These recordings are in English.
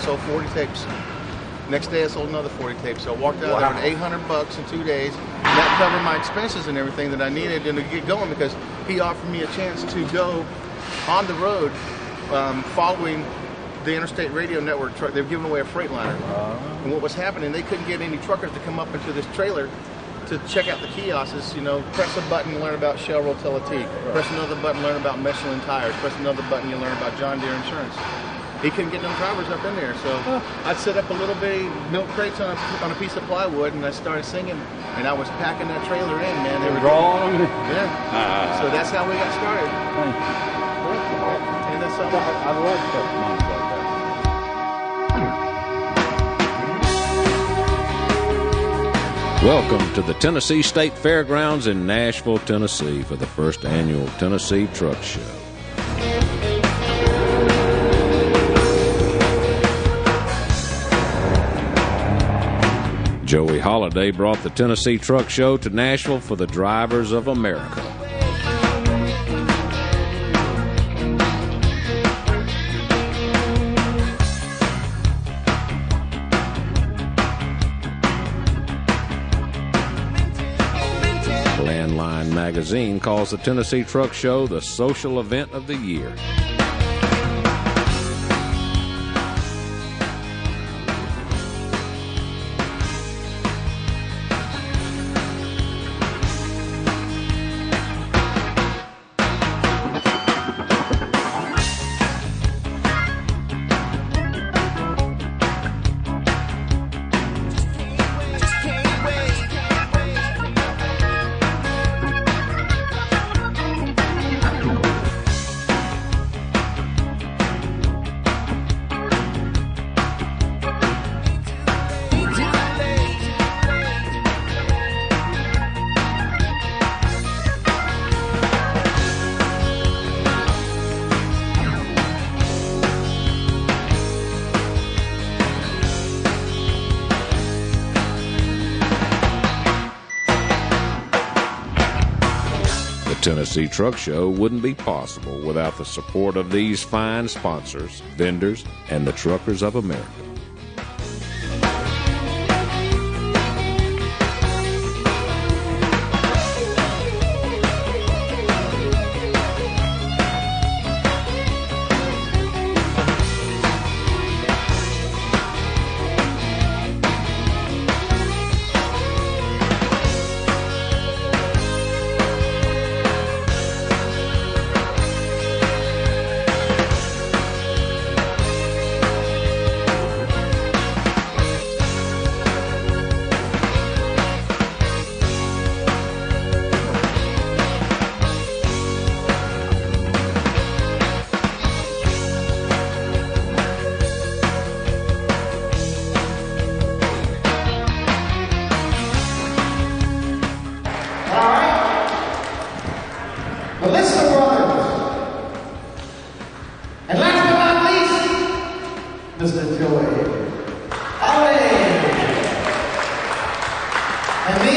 sold 40 tapes. Next day I sold another 40 tapes. So I walked out there with $800 in 2 days. And that covered my expenses and everything that I needed to get going, because he offered me a chance to go on the road following the Interstate Radio Network truck. They were giving away a Freightliner. And what was happening, they couldn't get any truckers to come up into this trailer to check out the kiosks. You know, press a button, learn about Shell Rotel-A-Teak. Press another button, learn about Michelin tires. Press another button, you learn about John Deere insurance. He couldn't get them drivers up in there, so I'd set up a little bitty milk crates on a piece of plywood, and I started singing, and I was packing that trailer in, man. They were drawing them. Yeah. So that's how we got started. And that's I love stuff like that. Welcome to the Tennessee State Fairgrounds in Nashville, Tennessee for the first annual Tennessee Truck Show. Joey Holiday brought the Tennessee Truck Show to Nashville for the Drivers of America. Landline magazine calls the Tennessee Truck Show the social event of the year. The Tennessee Truck Show wouldn't be possible without the support of these fine sponsors, vendors, and the truckers of America. Mr. Joey Holiday. And me,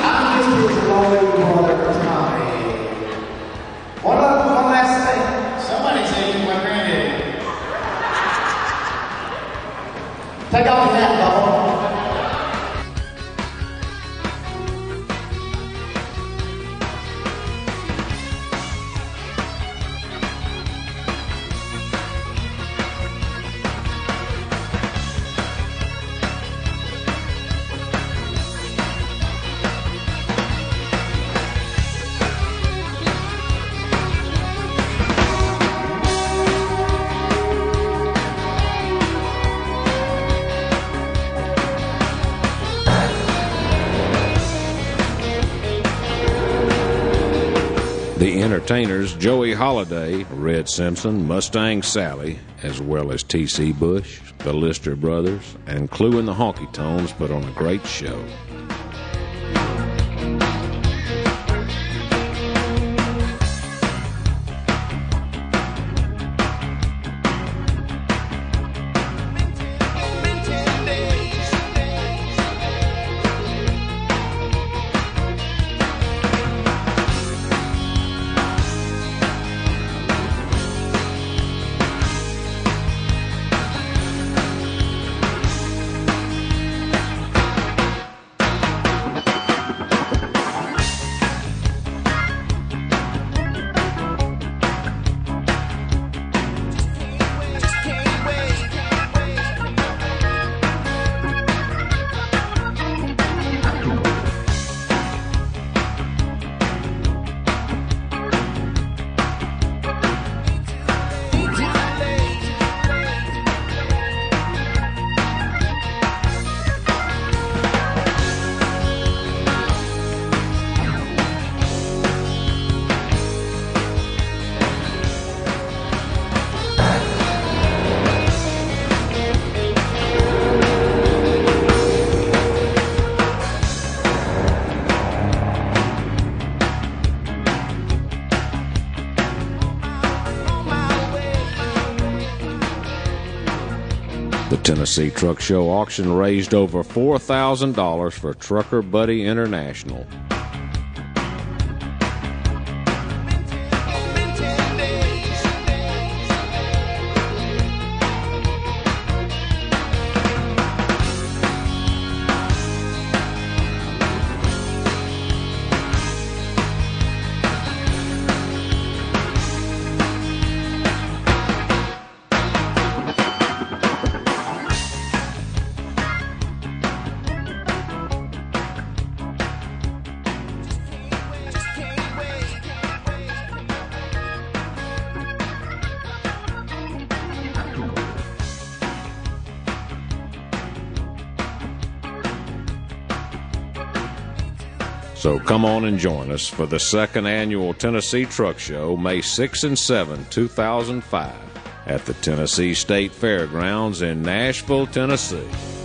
I'm just his lonely brother, Tommy. One last thing. Somebody say to my granddaddy. Take off your hat, Bubba. The entertainers Joey Holiday, Red Simpson, Mustang Sally, as well as T.C. Bush, the Lister Brothers, and Clue and the Honky Tones put on a great show. Tennessee Truck Show auction raised over $4,000 for Trucker Buddy International. So come on and join us for the second annual Tennessee Truck Show, May 6 and 7, 2005, at the Tennessee State Fairgrounds in Nashville, Tennessee.